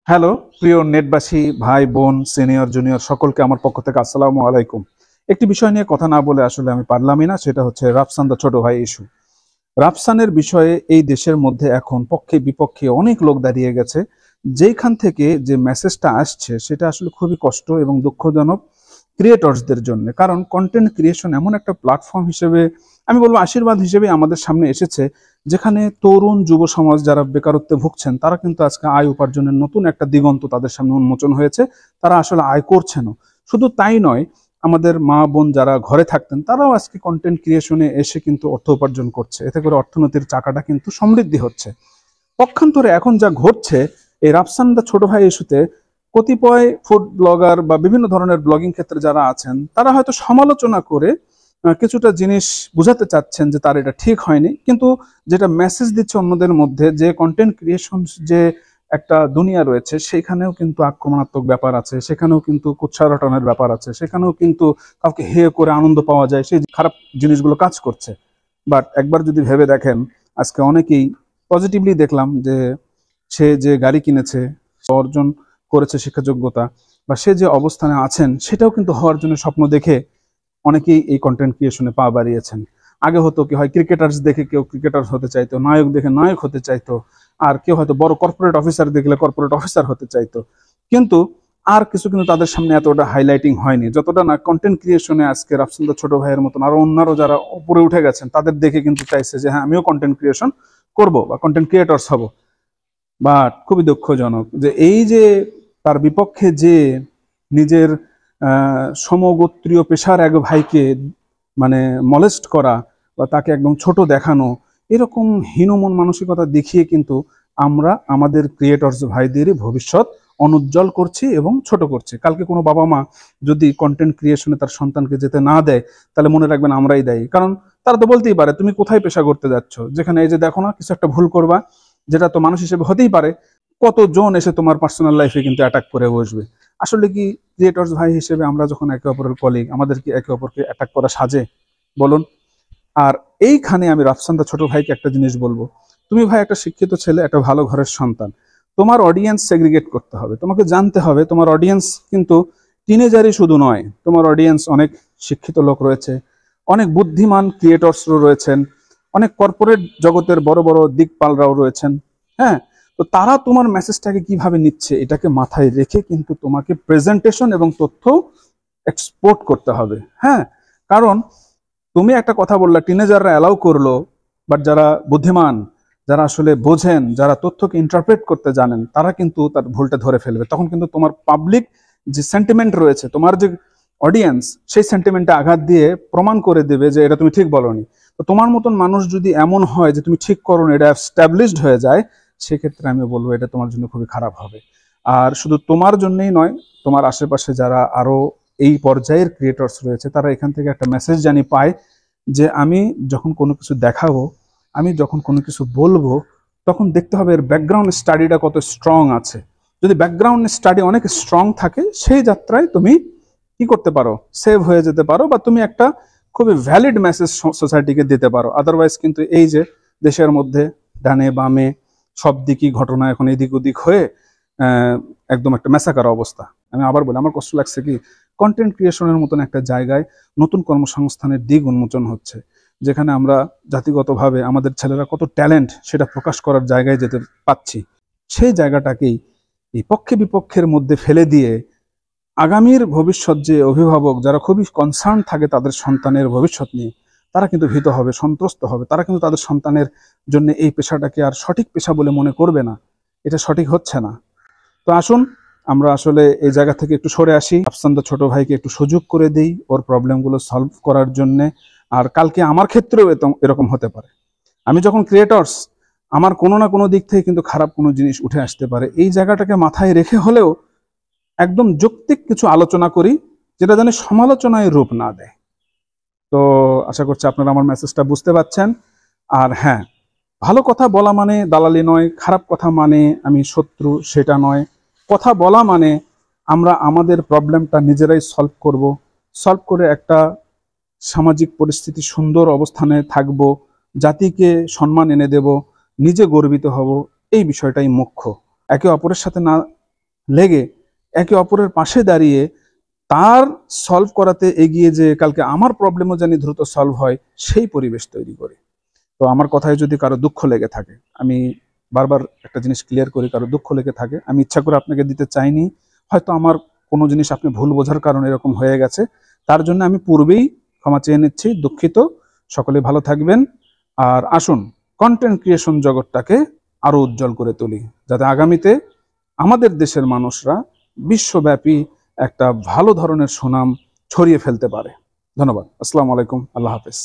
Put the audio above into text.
Hello প্রিয় নেটবাসী ভাই বোন সিনিয়র জুনিয়র সকলকে আমার পক্ষ থেকে আসসালামু আলাইকুম। একটি বিষয় নিয়ে কথা না বলে আসলে আমি পারলামই না, সেটা হচ্ছে রাফসান দা ছোট ভাই ইস্যু। রাফসানের বিষয়ে এই দেশের মধ্যে এখন পক্ষে বিপক্ষে অনেক লোক দাঁড়িয়ে গেছে। যেখান থেকে যে মেসেজটা আসছে সেটা আসলে খুবই কষ্ট এবং দুঃখজনক ক্রিয়েটরসদের জন্য, কারণ কন্টেন্ট ক্রিয়েশন এমন একটা প্ল্যাটফর্ম হিসেবে, আমি বলবো আশীর্বাদ হিসেবে আমাদের সামনে এসেছে, যেখানে তরুণ যুব সমাজ যারা বেকারত্বে ভুগছেন তারা কিন্তু আজকে আয় উপার্জনের নতুন একটা দিগন্ত তাদের সামনে উন্মোচন হয়েছে। তারা আসলে আয় করছেনও। শুধু তাই নয়, আমাদের মা বোন যারা ঘরে থাকতেন তারাও আজকে কন্টেন্ট ক্রিয়েশনে এসে কিন্তু অর্থ উপার্জন করছে। এতে করে অর্থনীতির চাকাটা কিন্তু সমৃদ্ধি হচ্ছে। পক্ষান্তরে এখন যা ঘটছে, এই রাফসান দা ছোট ভাই ইস্যুতে কতিপয় ফুড ব্লগার বা বিভিন্ন ধরনের ব্লগিং ক্ষেত্রে যারা আছেন তারা হয়তো সমালোচনা করে কিছুটা জিনিস বুঝাতে চাচ্ছেন যে তার এটা ঠিক হয়নি, কিন্তু যেটা মেসেজ দিচ্ছে অন্যদের মধ্যে, যে কন্টেন্ট ক্রিয়েশন যে একটা দুনিয়া রয়েছে সেখানেও কিন্তু আক্রমণাত্মক ব্যাপার আছে, সেখানেও কিন্তু কুৎসা রটানোর ব্যাপার আছে, সেখানেও কিন্তু কাউকে হেয় করে আনন্দ পাওয়া যায়, সেই খারাপ জিনিসগুলো কাজ করছে। বাট একবার যদি ভেবে দেখেন, আজকে অনেকেই পজিটিভলি দেখলাম যে সে যে গাড়ি কিনেছে, অর্জন করেছে শিক্ষাযোগ্যতা, বা সে যে অবস্থানে আছেন সেটাও কিন্তু হওয়ার জন্য স্বপ্ন দেখে অনেকেই এই কন্টেন্ট ক্রিয়েশনে পা বাড়িয়েছেন। আগে হতো কি হয়, ক্রিকেটার্স দেখে কেউ ক্রিকেটার হতে চাইতো, নায়ক দেখে নায়ক হতে চাইতো, আর কেউ হয়তো বড় কর্পোরেট অফিসার দেখলে কর্পোরেট অফিসার হতে চাইতো। কিন্তু আর কিছু কিন্তু তাদের সামনে এতটা হাইলাইটিং হয়নি যতটা না কন্টেন্ট ক্রিয়েশনে আজকে রাফসান দা ছোট ভাইয়ের মতন আরো অন্যারও যারা উপরে উঠে গেছেন তাদের দেখে কিন্তু চাইছে যে হ্যাঁ আমিও কন্টেন্ট ক্রিয়েশন করব বা কন্টেন্ট ক্রিয়েটরস হব। বাট খুবই দুঃখজনক যে এই যে তার বিপক্ষে যে নিজের সমগোত্রীয় পেশার এক ভাইকে মানে মলেস্ট করা বা তাকে একদম ছোট দেখানো, এরকম হীনমন মানসিকতা দেখিয়ে কিন্তু আমরা আমাদের ক্রিয়েটরস ভাইদেরই ভবিষ্যৎ অনুজ্জ্বল করছি এবং ছোট করছি। কালকে কোনো বাবা মা যদি কন্টেন্ট ক্রিয়েশনে তার সন্তানকে যেতে না দেয়, তাহলে মনে রাখবেন আমরাই দায়ী। কারণ তারা তো বলতেই পারে তুমি কোথায় পেশা করতে যাচ্ছ, যেখানে এই যে দেখো না কিছু একটা ভুল করবা, যেটা তো মানুষ হিসেবে হতেই পারে, কতজন এসে তোমার পার্সোনাল লাইফে কিন্তু অ্যাটাক করে বসবে। আসলে কি ক্রিয়েটরস ভাই হিসেবে আমরা যখন একে অপরের কলিগ, আমাদের কি একে অপরকে অ্যাটাক করা সাজে বলুন? আর এইখানে আমি রাফসান দা ছোট ভাইকে একটা জিনিস বলবো, তুমি ভাই একটা শিক্ষিত ছেলে, একটা ভালো ঘরের সন্তান, তোমার অডিয়েন্স সেগ্রিগেট করতে হবে। তোমাকে জানতে হবে তোমার অডিয়েন্স কিন্তু টিনেজারই শুধু নয়, তোমার অডিয়েন্স অনেক শিক্ষিত লোক রয়েছে, অনেক বুদ্ধিমান ক্রিয়েটরসও রয়েছেন, অনেক কর্পোরেট জগতের বড় বড় দিকপালরাও রয়েছেন। হ্যাঁ, তো তারা তোমার মেসেজটাকে কিভাবে নিচ্ছে এটাকে মাথায় রেখে কিন্তু তোমাকে প্রেজেন্টেশন এবং তথ্য এক্সপোর্ট করতে হবে। হ্যাঁ, কারণ তুমি একটা কথা বললা টিনেজাররা অ্যালাউ করলো, বাট যারা বুদ্ধিমান, যারা আসলে বোঝেন, যারা তথ্যকে ইন্টারপ্রেট করতে জানেন, তারা কিন্তু তার ভুলটা ধরে ফেলবে। তখন কিন্তু তোমার পাবলিক যে সেন্টিমেন্ট রয়েছে, তোমার যে অডিয়েন্স, সেই সেন্টিমেন্টে আঘাত দিয়ে প্রমাণ করে দেবে যে এটা তুমি ঠিক বলনি। তো তোমার মতন মানুষ যদি এমন হয় যে তুমি ঠিক করো না, এটা এস্টাবলিশড হয়ে যায়, সেক্ষেত্রে আমি বলবো এটা তোমার জন্য খুবই খারাপ হবে। আর শুধু তোমার জন্যই নয়, তোমার আশেপাশে যারা আরো এই পর্যায়ের ক্রিয়েটরস রয়েছে তারা এখান থেকে একটা মেসেজ জানি পায় যে আমি যখন কোনো কিছু দেখাবো, আমি যখন কোনো কিছু বলবো, তখন দেখতে হবে এর ব্যাকগ্রাউন্ড স্টাডিটা কত স্ট্রং আছে। যদি ব্যাকগ্রাউন্ড স্টাডি অনেক স্ট্রং থাকে, সেই যাত্রায় তুমি কি করতে পারো, সেভ হয়ে যেতে পারো, বা তুমি একটা খুবই ভ্যালিড মেসেজ সোসাইটিকে দিতে পারো। আদারওয়াইজ কিন্তু এই যে দেশের মধ্যে ডানে বামে সব দিকই ঘটনা এখন এদিক ওদিক হয়ে একদম একটা মেসাকার অবস্থা। আমি আবার বলি, আমার কষ্ট লাগছে কি, কন্টেন্ট ক্রিয়েশনের মতন একটা জায়গায় নতুন কর্মসংস্থানের দিক উন্মোচন হচ্ছে, যেখানে আমরা জাতিগতভাবে আমাদের ছেলেরা কত ট্যালেন্ট সেটা প্রকাশ করার জায়গায় যেতে পাচ্ছি, সেই জায়গাটাকেই এই পক্ষে বিপক্ষের মধ্যে ফেলে দিয়ে আগামীর ভবিষ্যৎ যে অভিভাবক যারা খুবই কনসার্ন থাকে তাদের সন্তানের ভবিষ্যৎ নিয়ে, তারা কিন্তু ভীত হবে, সন্ত্রস্ত হবে। তারা কিন্তু তাদের সন্তানের জন্য এই পেশাটাকে আর সঠিক পেশা বলে মনে করবে না। এটা সঠিক হচ্ছে না। তো আসুন আমরা আসলে এই জায়গা থেকে একটু সরে আসি, রাফসান দা ছোট ভাইকে একটু সুযোগ করে দিই ওর প্রবলেমগুলো সলভ করার জন্যে। আর কালকে আমার ক্ষেত্রেও এরকম হতে পারে, আমি যখন ক্রিয়েটরস, আমার কোনো না কোনো দিক থেকে কিন্তু খারাপ কোনো জিনিস উঠে আসতে পারে। এই জায়গাটাকে মাথায় রেখে হলেও একদম যৌক্তিক কিছু আলোচনা করি, যেটা যেন সমালোচনায় রূপ না দেয়। তো আশা করছি আপনারা আমার মেসেজটা বুঝতে পারছেন। আর হ্যাঁ, ভালো কথা বলা মানে দালালি নয়, খারাপ কথা মানে আমি শত্রু সেটা নয়। কথা বলা মানে আমরা আমাদের প্রবলেমটা নিজেরাই সলভ করব, সলভ করে একটা সামাজিক পরিস্থিতি সুন্দর অবস্থানে থাকব, জাতিকে সম্মান এনে দেব, নিজে গর্বিত হব। এই বিষয়টাই মুখ্য। একে অপরের সাথে না লেগে একে অপরের পাশে দাঁড়িয়ে তার সলভ করাতে এগিয়ে যে কালকে আমার প্রবলেমও জানি দ্রুত সলভ হয়, সেই পরিবেশ তৈরি করি। তো আমার কথায় যদি কারো দুঃখ লেগে থাকে, আমি বারবার একটা জিনিস ক্লিয়ার করি, কারো দুঃখ লেগে থাকে, আমি ইচ্ছা করে আপনাকে দিতে চাইনি, হয়তো আমার কোনো জিনিস আপনি ভুল বোঝার কারণে এরকম হয়ে গেছে, তার জন্য আমি পূর্বেই ক্ষমা চেয়ে নিচ্ছি, দুঃখিত। সকলে ভালো থাকবেন। আর আসুন কন্টেন্ট ক্রিয়েশন জগৎটাকে আরো উজ্জ্বল করে তুলি, যাতে আগামীতে আমাদের দেশের মানুষরা বিশ্বব্যাপী একটা ভালো ধরনের সুনাম ছড়িয়ে ফেলতে পারে। ধন্যবাদ। আসসালামু আলাইকুম। আল্লাহ হাফেজ।